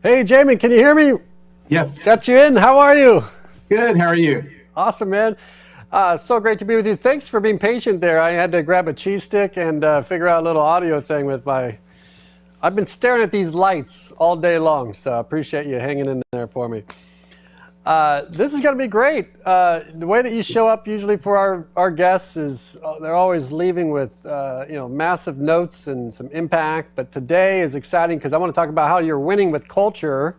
Hey, Jamin, can you hear me? Yes. Got you in. How are you? Good. How are you? Awesome, man. So great to be with you. Thanks for being patient there. I had to grab a cheese stick and figure out a little audio thing with my... I've been staring at these lights all day long, so I appreciate you hanging in there for me. This is going to be great. The way that you show up usually for our guests is they're always leaving with massive notes and some impact. But today is exciting because I want to talk about how you're winning with culture,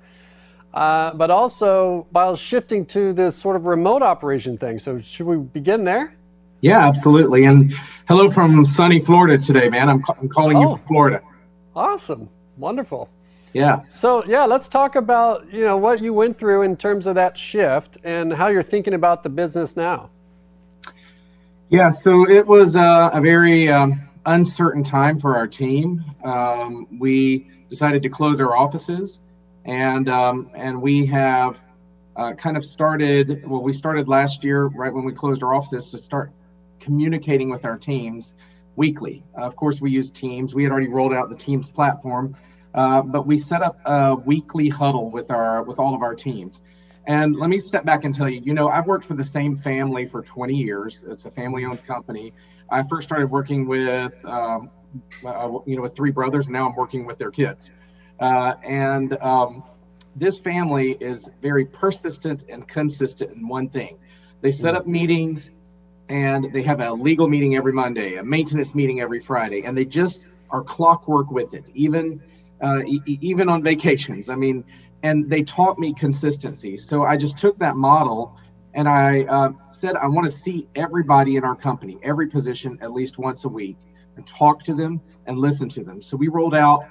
but also while shifting to this sort of remote operation thing. So should we begin there? Yeah, absolutely. And hello from sunny Florida today, man. I'm calling you from Florida. Awesome. Wonderful. Yeah. So let's talk about, what you went through in terms of that shift and how you're thinking about the business now. Yeah, so it was a very uncertain time for our team. We decided to close our offices, and we have kind of started, we started last year, right when we closed our offices, to start communicating with our teams weekly. Of course, we use Teams. We had already rolled out the Teams platform. But we set up a weekly huddle with all of our teams. And let me step back and tell you, I've worked for the same family for 20 years. It's a family-owned company. I first started working with 3 brothers, and now I'm working with their kids. This family is very persistent and consistent in one thing. They set up meetings, and they have a legal meeting every Monday, a maintenance meeting every Friday, and they just are clockwork with it, even on vacations. And they taught me consistency. So I just took that model and I said, I want to see everybody in our company, every position, at least once a week, and talk to them and listen to them. So we rolled out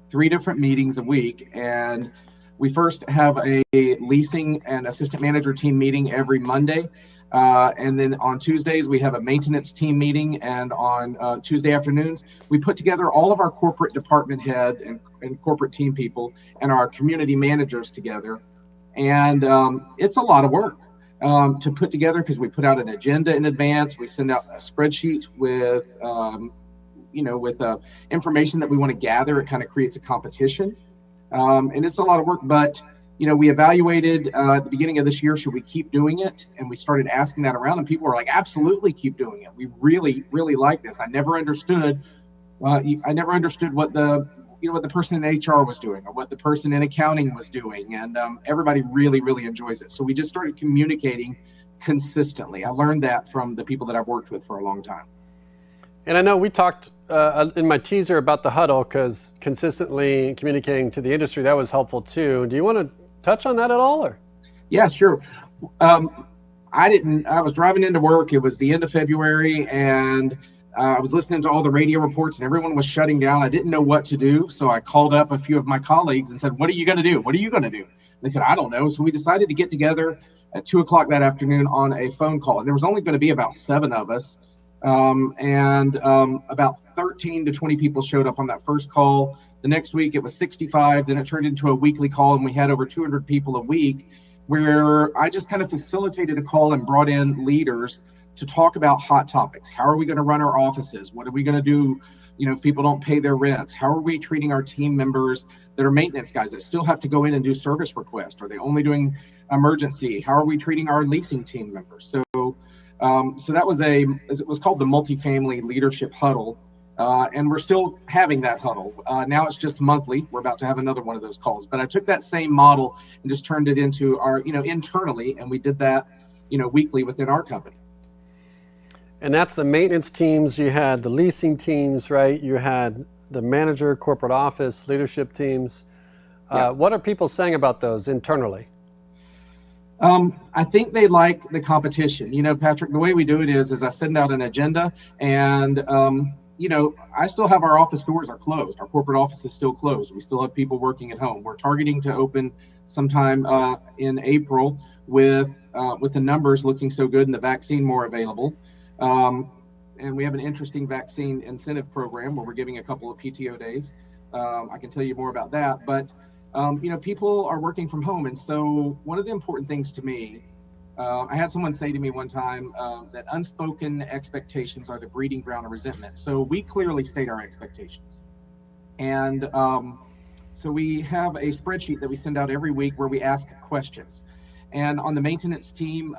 3 different meetings a week, and we first have a leasing and assistant manager team meeting every Monday. And then on Tuesdays, we have a maintenance team meeting. And on Tuesday afternoons, we put together all of our corporate department head and corporate team people and our community managers together. And it's a lot of work to put together, because we put out an agenda in advance. We send out a spreadsheet with information that we want to gather. It kind of creates a competition. And it's a lot of work, but we evaluated at the beginning of this year, should we keep doing it? And we started asking that around, and people were like, absolutely, keep doing it. We really, really like this. I never understood what the person in HR was doing, or what the person in accounting was doing. And everybody really, really enjoys it. So we just started communicating consistently. I learned that from the people that I've worked with for a long time. And I know we talked in my teaser about the Huddle, because consistently communicating to the industry, that was helpful too. Do you want to touch on that at all? Or? Yeah, sure. I was driving into work. It was the end of February, and I was listening to all the radio reports, and everyone was shutting down. I didn't know what to do. So I called up a few of my colleagues and said, what are you going to do? What are you going to do? They said, I don't know. So we decided to get together at 2:00 that afternoon on a phone call. And there was only going to be about 7 of us. About 13 to 20 people showed up on that first call. The next week it was 65. Then it turned into a weekly call, and we had over 200 people a week, where I just kind of facilitated a call and brought in leaders to talk about hot topics. How are we going to run our offices? What are we going to do, if people don't pay their rents? How are we treating our team members that are maintenance guys that still have to go in and do service requests? Are they only doing emergency? How are we treating our leasing team members? So that was it was called the Multifamily Leadership Huddle, and we're still having that huddle. Now it's just monthly. We're about to have another one of those calls. But I took that same model and just turned it into our, internally, and we did that, weekly within our company. And that's the maintenance teams. You had the leasing teams, right? You had the manager, corporate office, leadership teams. Yeah. What are people saying about those internally? I think they like the competition. Patrick, the way we do it is I send out an agenda, and, I still have our office doors are closed. Our corporate office is still closed. We still have people working at home. We're targeting to open sometime in April with the numbers looking so good and the vaccine more available. And we have an interesting vaccine incentive program where we're giving a couple of PTO days. I can tell you more about that, but people are working from home. And so one of the important things to me, I had someone say to me one time that unspoken expectations are the breeding ground of resentment. So we clearly state our expectations. And So we have a spreadsheet that we send out every week where we ask questions. And on the maintenance team,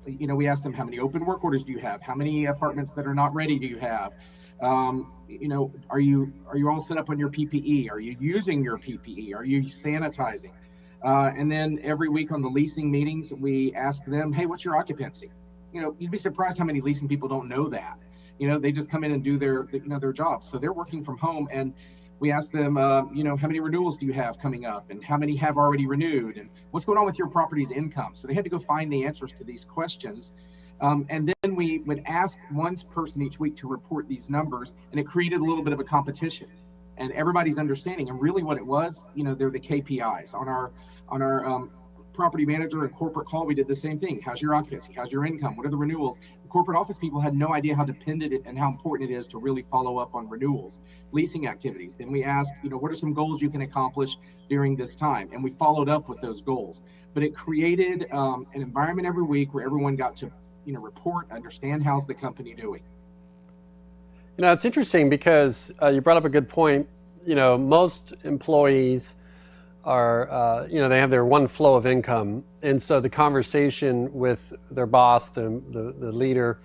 we ask them, how many open work orders do you have? How many apartments that are not ready do you have? Are you all set up on your PPE? Are you using your PPE? Are you sanitizing? And then every week on the leasing meetings, we ask them, hey, what's your occupancy? You'd be surprised how many leasing people don't know that. They just come in and do their jobs. So they're working from home, and we ask them, how many renewals do you have coming up, and how many have already renewed, and what's going on with your property's income? So they had to go find the answers to these questions. And then we would ask one person each week to report these numbers, and it created a little bit of a competition and everybody's understanding. And really what it was, they're the KPIs. On our property manager and corporate call, we did the same thing. How's your occupancy? How's your income? What are the renewals? The corporate office people had no idea how dependent it and how important it is to really follow up on renewals, leasing activities. Then we asked, what are some goals you can accomplish during this time? And we followed up with those goals. But it created an environment every week where everyone got to report, understand how's the company doing. It's interesting because you brought up a good point. Most employees are, they have their one flow of income. And so the conversation with their boss, the leader,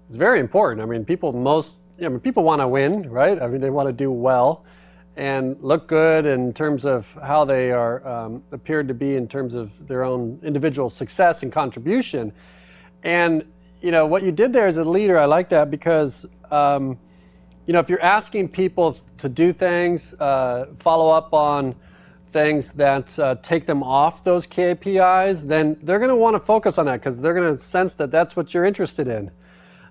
is very important. I mean, people want to win, right? I mean, they want to do well and look good in terms of how they are appeared to be in terms of their own individual success and contribution. And, what you did there as a leader, I like that because, if you're asking people to do things, follow up on things that take them off those KPIs, then they're going to want to focus on that because they're going to sense that that's what you're interested in.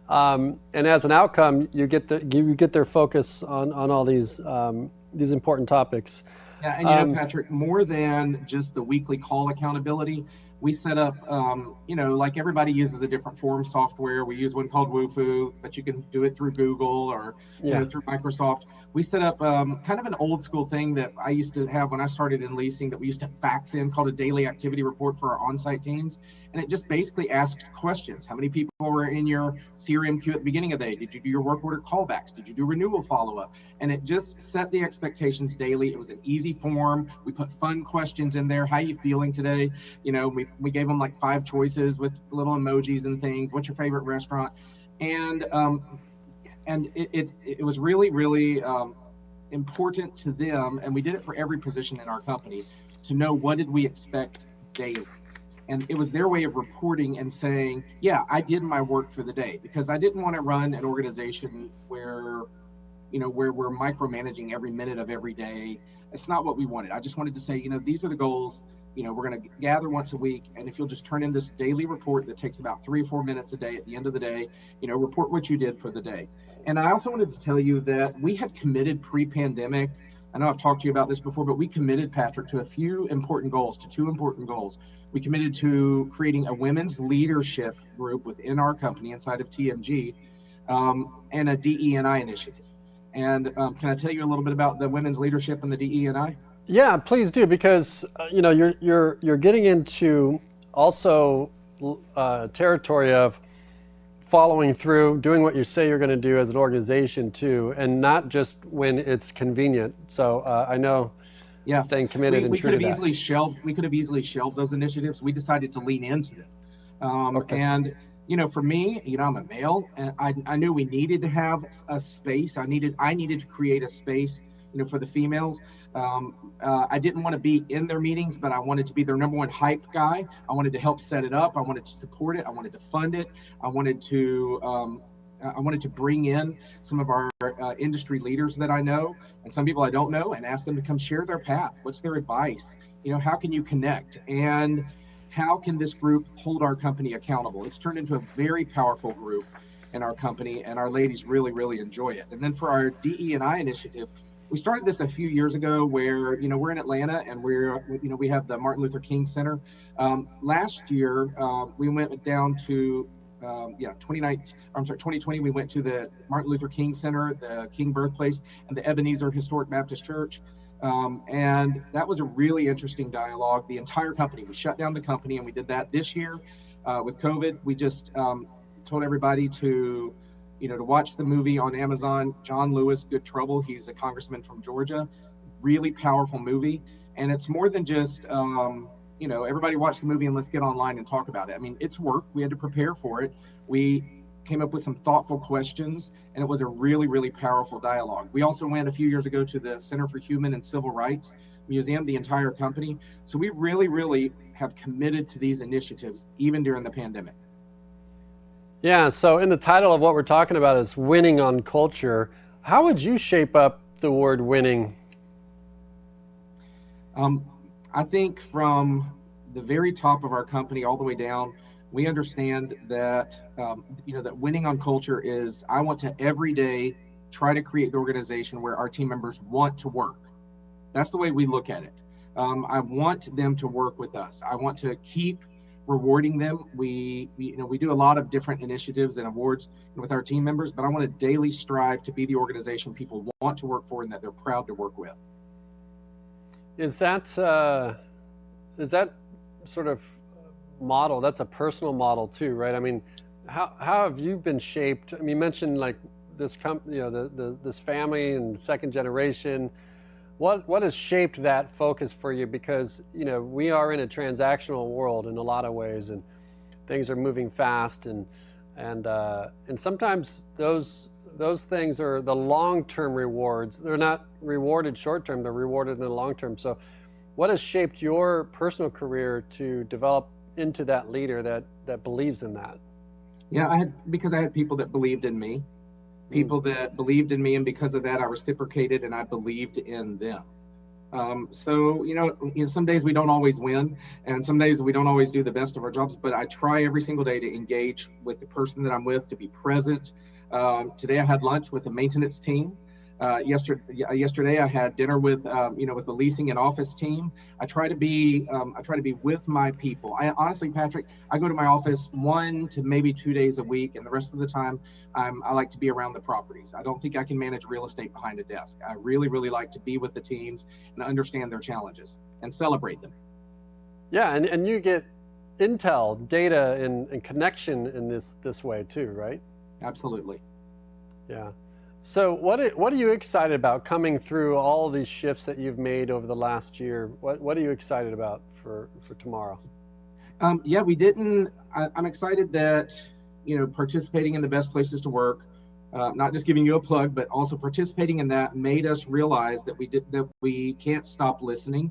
And as an outcome, you get their focus on all these important topics. Yeah, and Patrick, more than just the weekly call accountability, we set up, like everybody uses a different form software. We use one called Wufoo, but you can do it through Google or through Microsoft. We set up kind of an old school thing that I used to have when I started in leasing that we used to fax in called a daily activity report for our on-site teams. And it just basically asked questions. How many people were in your CRM queue at the beginning of the day? Did you do your work order callbacks? Did you do renewal follow-up? And it just set the expectations daily. It was an easy form. We put fun questions in there. How are you feeling today? We gave them like 5 choices with little emojis and things. What's your favorite restaurant? And it was really, really important to them, and we did it for every position in our company, to know what did we expect daily. And it was their way of reporting and saying, yeah, I did my work for the day, because I didn't want to run an organization where we're micromanaging every minute of every day. It's not what we wanted. I just wanted to say, these are the goals. We're going to gather once a week, and if you'll just turn in this daily report that takes about 3 or 4 minutes a day at the end of the day, report what you did for the day. And I also wanted to tell you that we had committed pre-pandemic. I know I've talked to you about this before, but we committed, Patrick, to two important goals. We committed to creating a women's leadership group within our company inside of TMG, and a DE&I initiative. And can I tell you a little bit about the women's leadership and the DE&I? Yeah, please do, because you're getting into also territory of following through, doing what you say you're going to do as an organization too, and not just when it's convenient. So I know, staying committed and true to that. We could have easily shelved those initiatives. We decided to lean into them. Okay. And for me, I'm a male, and I knew we needed to have a space. I needed to create a space for the females. I didn't want to be in their meetings, but I wanted to be their number one hype guy. I wanted to help set it up. I wanted to support it. I wanted to fund it. I wanted to bring in some of our industry leaders that I know, and some people I don't know, and ask them to come share their path. What's their advice? How can you connect? And how can this group hold our company accountable? It's turned into a very powerful group in our company, and our ladies really, really enjoy it. And then for our DE&I initiative, we started this a few years ago where, we're in Atlanta, and we have the Martin Luther King Center. Last year, we went down to, 2020, we went to the Martin Luther King Center, the King Birthplace, and the Ebenezer Historic Baptist Church. And that was a really interesting dialogue. The entire company, we shut down the company, and we did that this year with COVID. We just told everybody to watch the movie on Amazon, John Lewis, Good Trouble. He's a congressman from Georgia. really powerful movie. And it's more than just, everybody watch the movie and let's get online and talk about it. I mean, it's work. We had to prepare for it. We came up with some thoughtful questions, and it was a really, really powerful dialogue. We also went a few years ago to the Center for Human and Civil Rights Museum, the entire company. So we really, really have committed to these initiatives, even during the pandemic. Yeah, so in the title of what we're talking about is winning on culture. How would you shape up the word winning? I think from the very top of our company all the way down, we understand that, that winning on culture is, I want to every day try to create the organization where our team members want to work. That's the way we look at it. I want them to work with us. I want to keep rewarding them. We do a lot of different initiatives and awards with our team members, but I want to daily strive to be the organization people want to work for and that they're proud to work with. Is that sort of model? That's a personal model too, right? I mean, how have you been shaped? I mean, you mentioned like this company, this family and second generation. What has shaped that focus for you? Because we are in a transactional world in a lot of ways, and things are moving fast, and sometimes those things are the long-term rewards. They're not rewarded short-term; they're rewarded in the long-term. So, what has shaped your personal career to develop into that leader that believes in that? Yeah, because I had people that believed in me. People that believed in me, and because of that, I reciprocated and I believed in them. So some days we don't always win, and some days we don't always do the best of our jobs, but I try every single day to engage with the person that I'm with, to be present. Today I had lunch with the maintenance team. Yesterday I had dinner with with the leasing and office team. I try to be with my people. I honestly, Patrick, I go to my office 1 to maybe 2 days a week, and the rest of the time I like to be around the properties. I don't think I can manage real estate behind a desk. I really, really like to be with the teams and understand their challenges and celebrate them. Yeah, and you get intel, data, and connection in this way too, right? Absolutely. Yeah. So what are you excited about coming through all these shifts that you've made over the last year? What are you excited about for tomorrow? I'm excited that, participating in the best places to work, not just giving you a plug, but also participating in that made us realize that we can't stop listening.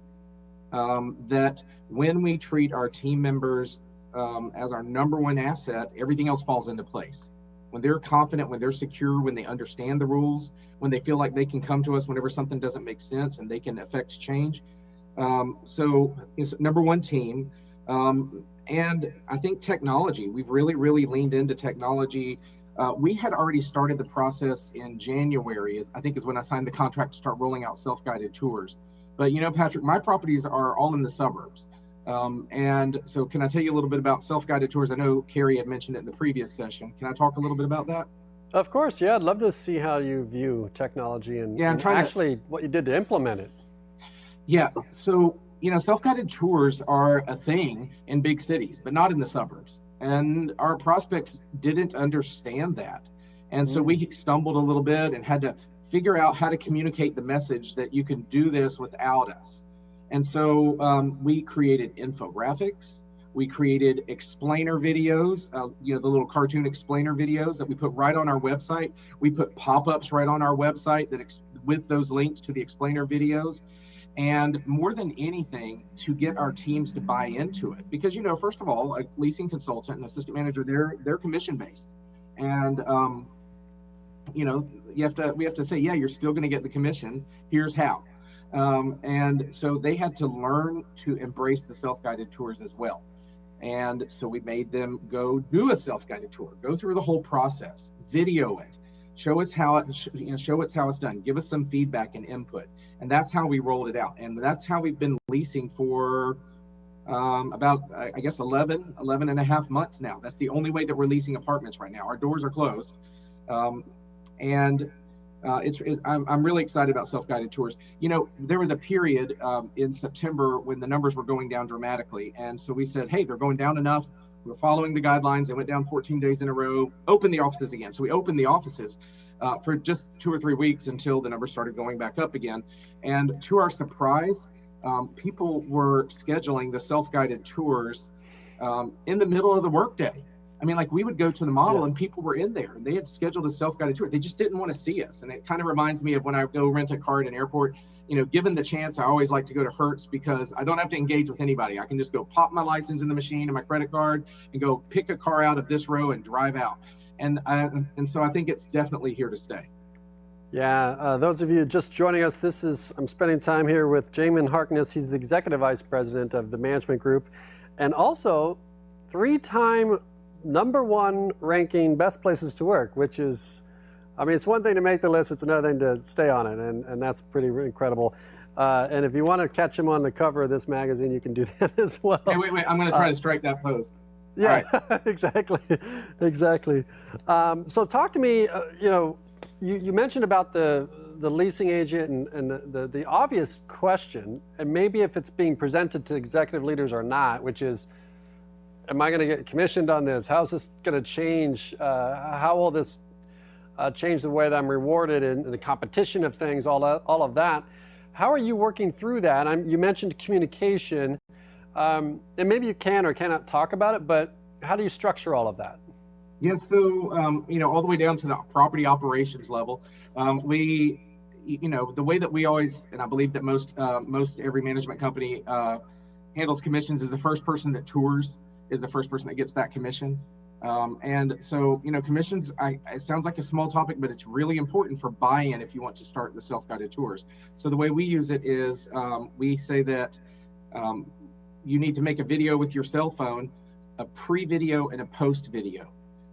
That when we treat our team members as our number one asset, everything else falls into place. When they're confident, when they're secure, when they understand the rules, when they feel like they can come to us whenever something doesn't make sense and they can affect change. So it's number one, team. And I think technology, we've really, really leaned into technology. We had already started the process in January, I think is when I signed the contract to start rolling out self-guided tours. But Patrick, my properties are all in the suburbs. And so can I tell you a little bit about self-guided tours? I know Carrie had mentioned it in the previous session. Can I talk a little bit about that? Of course, yeah. I'd love to see how you view technology and what you did to implement it. Yeah, so, self-guided tours are a thing in big cities, but not in the suburbs. And our prospects didn't understand that. And so we stumbled a little bit and had to figure out how to communicate the message that you can do this without us. And so we created infographics, we created explainer videos, the little cartoon explainer videos that we put right on our website. We put pop-ups right on our website with those links to the explainer videos. And more than anything, to get our teams to buy into it. Because, first of all, a leasing consultant and assistant manager, they're commission-based. And, we have to say, yeah, you're still going to get the commission. Here's how. And so they had to learn to embrace the self-guided tours as well. And so we made them go do a self-guided tour, go through the whole process, video it, show us how it's done, give us some feedback and input. And that's how we rolled it out. And that's how we've been leasing for about, I guess, 11 and a half months now. That's the only way that we're leasing apartments right now. Our doors are closed. I'm really excited about self-guided tours. There was a period in September when the numbers were going down dramatically. And so we said, hey, they're going down enough. we're following the guidelines. They went down 14 days in a row, opened the offices again. So we opened the offices for just 2 or 3 weeks until the numbers started going back up again. And to our surprise, people were scheduling the self-guided tours in the middle of the workday. I mean, like we would go to the model and people were in there and they had scheduled a self-guided tour. They just didn't want to see us. And it kind of reminds me of when I go rent a car at an airport. You know, given the chance, I always like to go to Hertz because I don't have to engage with anybody. I can just go pop my license in the machine and my credit card and go pick a car out of this row and drive out. And so I think it's definitely here to stay. Yeah, those of you just joining us, I'm spending time here with Jamin Harkness. He's the Executive Vice President of the Management Group and also 3-time #1 ranking best places to work, which is, I mean, it's one thing to make the list, it's another thing to stay on it, and that's pretty incredible. And if you want to catch him on the cover of this magazine, you can do that as well. Hey, wait, I'm going to try to strike that pose. Yeah, right. exactly. So talk to me, you mentioned about the leasing agent and the obvious question, and maybe if it's being presented to executive leaders or not, which is, am I going to get commissioned on this? How's this going to change? How will this change the way that I'm rewarded in the competition of things, all of that? How are you working through that? You mentioned communication, and maybe you can or cannot talk about it, but how do you structure all of that? Yeah, so, all the way down to the property operations level, the way that we always, and I believe that most every management company handles commissions, is the first person that tours is the first person that gets that commission. And so, commissions, it sounds like a small topic, but it's really important for buy-in if you want to start the self-guided tours. So the way we use it is we say that you need to make a video with your cell phone, a pre-video and a post-video.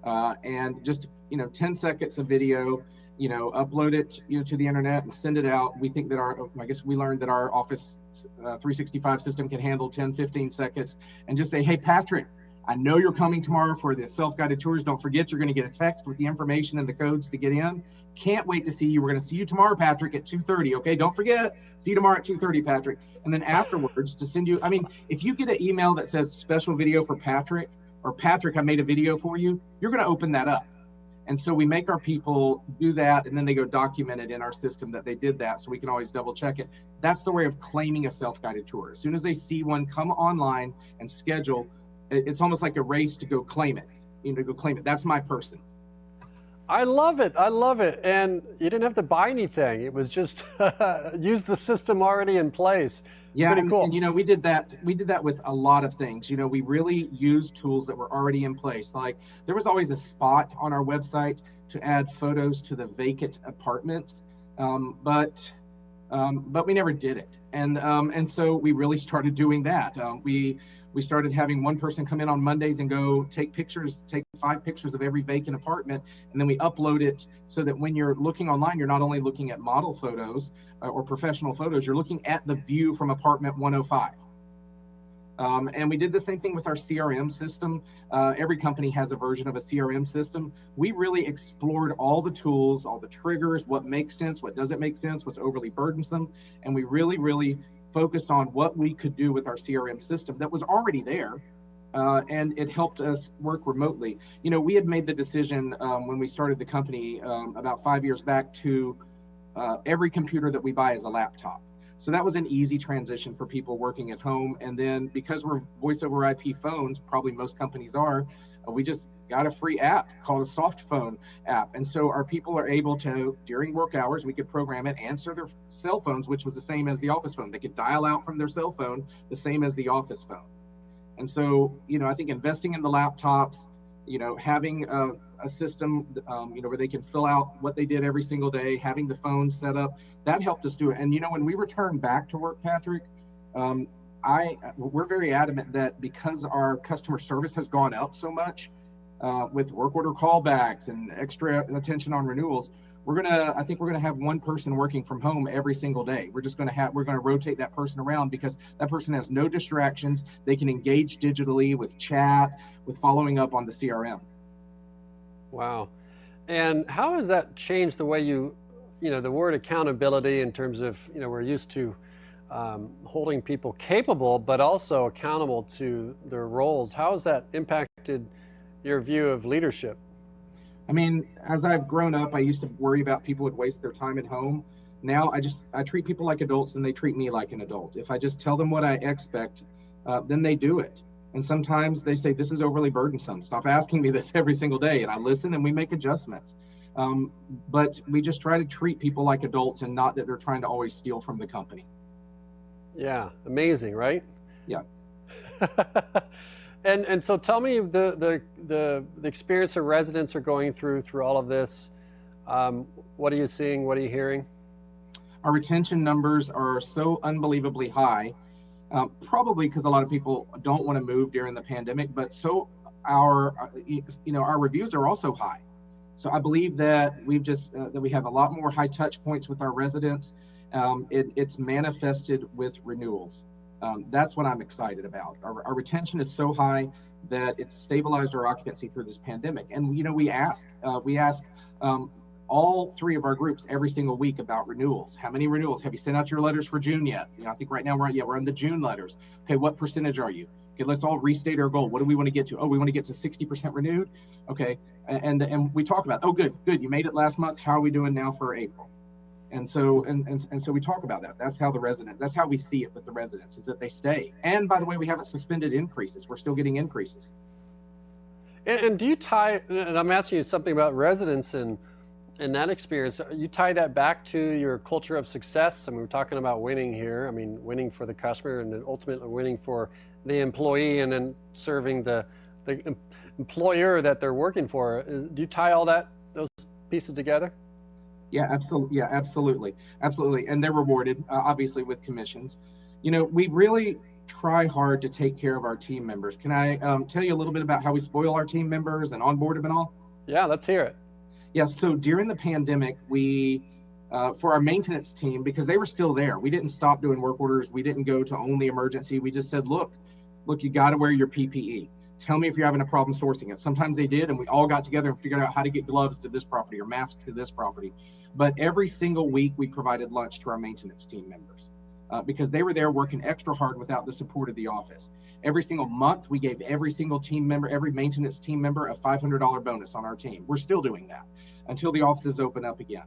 And just, 10 seconds of video, upload it to the internet and send it out. We think that we learned that our Office 365 system can handle 10, 15 seconds, and just say, hey, Patrick, I know you're coming tomorrow for the self-guided tours. Don't forget, you're going to get a text with the information and the codes to get in. Can't wait to see you. We're going to see you tomorrow, Patrick, at 2:30. Okay, don't forget. See you tomorrow at 2:30, Patrick. And then afterwards to send you, if you get an email that says special video for Patrick, or Patrick, I made a video for you, you're going to open that up. And so we make our people do that, and then they go document it in our system that they did that, so we can always double check it. That's the way of claiming a self-guided tour. As soon as they see one, come online and schedule. It's almost like a race to go claim it. That's my person. I love it. And you didn't have to buy anything. It was just use the system already in place. Yeah, pretty cool. And we did that with a lot of things. We really used tools that were already in place. Like there was always a spot on our website to add photos to the vacant apartments, but we never did it. And so we really started doing that. We started having one person come in on Mondays and go take 5 pictures of every vacant apartment, and then we upload it so that when you're looking online, you're not only looking at model photos or professional photos, you're looking at the view from apartment 105. And we did the same thing with our CRM system. Every company has a version of a CRM system. We really explored all the tools, all the triggers, what makes sense, what doesn't make sense, what's overly burdensome, and we really focused on what we could do with our CRM system that was already there, and it helped us work remotely. We had made the decision when we started the company about 5 years back to every computer that we buy is a laptop. So that was an easy transition for people working at home. And then because we're voice over IP phones, probably most companies are, we just got a free app called a soft phone app. And so our people are able to, during work hours, we could program it, answer their cell phones, which was the same as the office phone. They could dial out from their cell phone, the same as the office phone. And so, I think investing in the laptops, having a system, where they can fill out what they did every single day, having the phones set up, that helped us do it. And, when we returned back to work, Patrick, we're very adamant that because our customer service has gone up so much with work order callbacks and extra attention on renewals, I think we're gonna have one person working from home every single day. We're gonna rotate that person around because that person has no distractions. They can engage digitally with chat, with following up on the CRM. Wow. And how has that changed the way the word accountability in terms of, we're used to holding people capable, but also accountable to their roles. How has that impacted impacted your view of leadership? I mean, as I've grown up, I used to worry about people would waste their time at home. Now I treat people like adults and they treat me like an adult. If I just tell them what I expect, then they do it. And sometimes they say, this is overly burdensome. Stop asking me this every single day. And I listen and we make adjustments. But we just try to treat people like adults and not that they're trying to always steal from the company. Yeah, amazing, right? Yeah. And so tell me the experience of residents are going through all of this. What are you seeing? What are you hearing? Our retention numbers are so unbelievably high, probably because a lot of people don't want to move during the pandemic, but so our reviews are also high. So I believe that that we have a lot more high touch points with our residents. It's manifested with renewals. That's what I'm excited about. Our retention is so high that it's stabilized our occupancy through this pandemic. And we ask all three of our groups every single week about renewals. How many renewals? Have you sent out your letters for June yet? I think right now we're on the June letters. Okay, what percentage are you? Okay, let's all restate our goal. What do we want to get to? Oh, we want to get to 60% renewed. Okay, and we talk about, oh, good, you made it last month. How are we doing now for April? And so we talk about that. That's how we see it with the residents, is that they stay. And by the way, we haven't suspended increases. We're still getting increases. And do you tie, and I'm asking you something about residents and that experience, you tie that back to your culture of success? I mean, we're talking about winning here. I mean, winning for the customer and then ultimately winning for the employee and then serving the employer that they're working for. Do you tie all those pieces together? Yeah, absolutely. Yeah, absolutely. And they're rewarded, obviously, with commissions. We really try hard to take care of our team members. Can I tell you a little bit about how we spoil our team members and onboard them and all? Yeah, let's hear it. Yeah, so during the pandemic, we, for our maintenance team, because they were still there, we didn't stop doing work orders. We didn't go to only emergency. We just said, look, you got to wear your PPE. Tell me if you're having a problem sourcing it. Sometimes they did, and we all got together and figured out how to get gloves to this property or masks to this property. But every single week, we provided lunch to our maintenance team members because they were there working extra hard without the support of the office. Every single month, we gave every single team member, every maintenance team member, a $500 bonus on our team. We're still doing that until the offices open up again.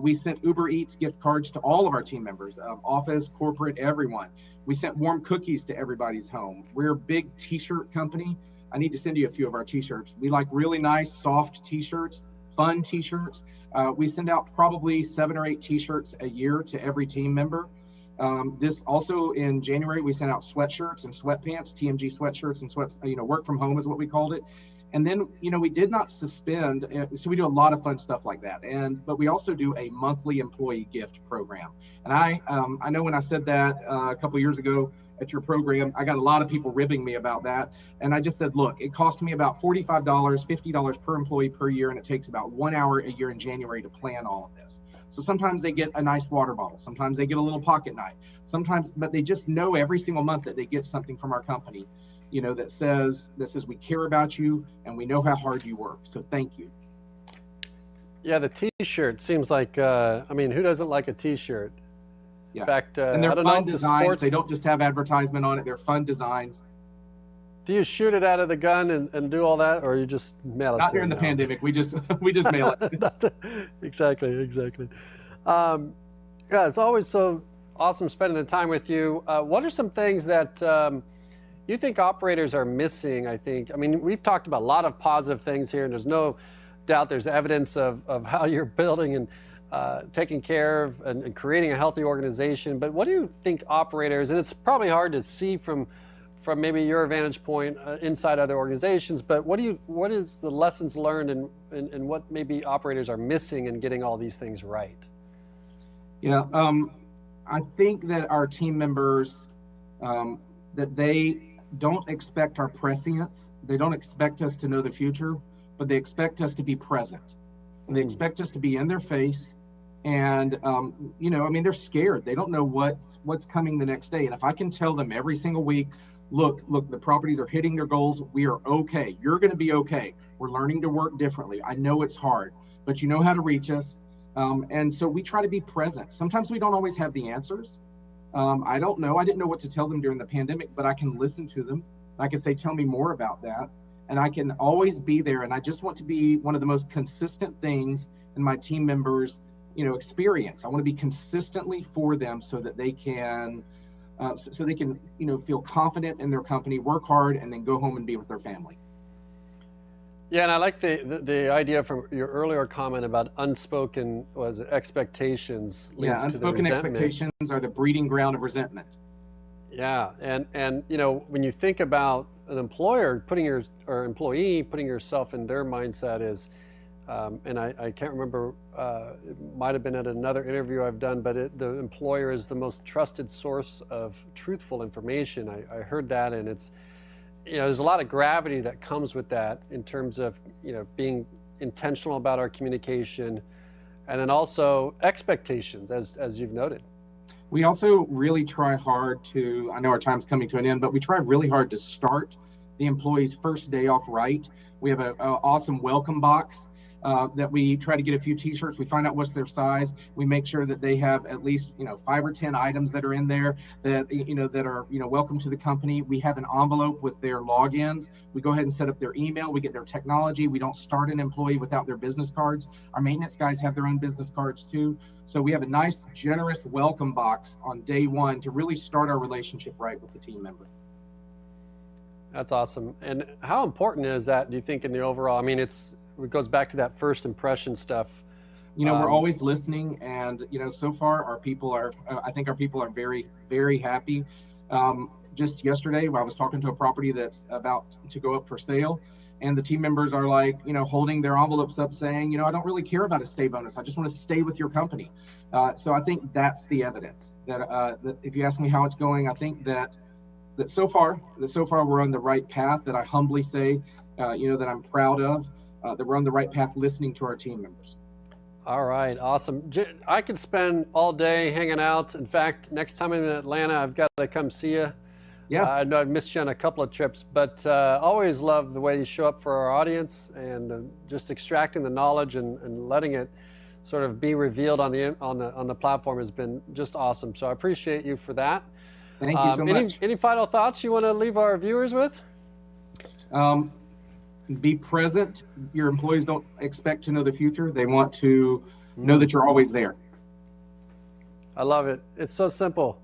We sent Uber Eats gift cards to all of our team members, office, corporate, everyone. We sent warm cookies to everybody's home. We're a big t-shirt company. I need to send you a few of our t-shirts. We like really nice, soft t-shirts, fun t-shirts. We send out probably 7 or 8 t-shirts a year to every team member. This also in January, we sent out sweatshirts and sweatpants, TMG sweatshirts and work from home is what we called it. And then, we did not suspend. So we do a lot of fun stuff like that. But we also do a monthly employee gift program. And I know when I said that a couple of years ago at your program, I got a lot of people ribbing me about that. And I just said, look, it cost me about $45, $50 per employee per year. And it takes about 1 hour a year in January to plan all of this. So sometimes they get a nice water bottle. Sometimes they get a little pocket knife. But they just know every single month that they get something from our company, that says we care about you and we know how hard you work. So thank you. Yeah, the t-shirt seems like, who doesn't like a t-shirt? Yeah. In fact, and they're fun designs. They don't just have advertisement on it. They're fun designs. Do you shoot it out of the gun and do all that, or you just mail it? Not during the pandemic. We just mail it. Exactly. Yeah, it's always so awesome spending the time with you. What are some things that you think operators are missing? We've talked about a lot of positive things here, and there's no doubt there's evidence of how you're building and taking care of and creating a healthy organization. But what do you think operators, and it's probably hard to see from maybe your vantage point inside other organizations, but what is the lessons learned and what maybe operators are missing in getting all these things right? Yeah, I think that our team members, that they don't expect our prescience. They don't expect us to know the future, but they expect us to be present. And they expect us to be in their face. And, they're scared. They don't know what's coming the next day. And if I can tell them every single week, look, the properties are hitting their goals. We are okay. You're going to be okay. We're learning to work differently. I know it's hard, but you know how to reach us. And so we try to be present. Sometimes we don't always have the answers. I don't know. I didn't know what to tell them during the pandemic, but I can listen to them. I can say, tell me more about that. and I can always be there. And I just want to be one of the most consistent things in my team members, experience. I want to be consistently for them so that they can, feel confident in their company, work hard, and then go home and be with their family. Yeah, and I like the idea from your earlier comment about unspoken expectations. Yeah, unspoken expectations are the breeding ground of resentment. Yeah, and when you think about an employer or employee putting yourself in their mindset is, and I can't remember, it might have been at another interview I've done, but the employer is the most trusted source of truthful information. I heard that, and it's, there's a lot of gravity that comes with that in terms of, being intentional about our communication, and then also expectations, as you've noted. We also really try hard to, I know our time's coming to an end, but we try really hard to start the employee's first day off right. We have an awesome welcome box that we try to get a few t-shirts. We find out what's their size. We make sure that they have at least 5 or 10 items that are in there that that are welcome to the company. We have an envelope with their logins. We go ahead and set up their email. We get their technology. We don't start an employee without their business cards. Our maintenance guys have their own business cards too. So we have a nice, generous welcome box on day one to really start our relationship right with the team member. That's awesome. And how important is that, do you think, in the overall? I mean, it goes back to that first impression stuff. We're always listening, and so far I think our people are very, very happy. Just yesterday, I was talking to a property that's about to go up for sale, and the team members are like, holding their envelopes up saying, I don't really care about a stay bonus. I just want to stay with your company. So I think that's the evidence that if you ask me how it's going, I think that so far we're on the right path, that I humbly say, that I'm proud of, that we're on the right path listening to our team members. All right, awesome. I could spend all day hanging out. In fact, next time I'm in Atlanta, I've got to come see you. Yeah. I know I've missed you on a couple of trips, but always love the way you show up for our audience, and just extracting the knowledge and letting it sort of be revealed on the platform has been just awesome. So I appreciate you for that. Thank you so much. Any final thoughts you want to leave our viewers with? Be present. Your employees don't expect to know the future. They want to know that you're always there. I love it. It's so simple,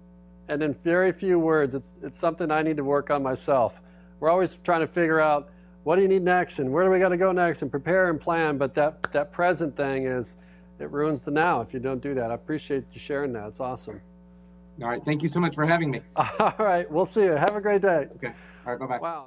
and in very few words. It's something I need to work on myself. We're always trying to figure out, what do you need next, and where do we got to go next, and prepare and plan. But that present thing it ruins the now if you don't do that. I appreciate you sharing that. It's awesome. All right. Thank you so much for having me. All right. We'll see you. Have a great day. Okay. All right. Bye-bye. Wow.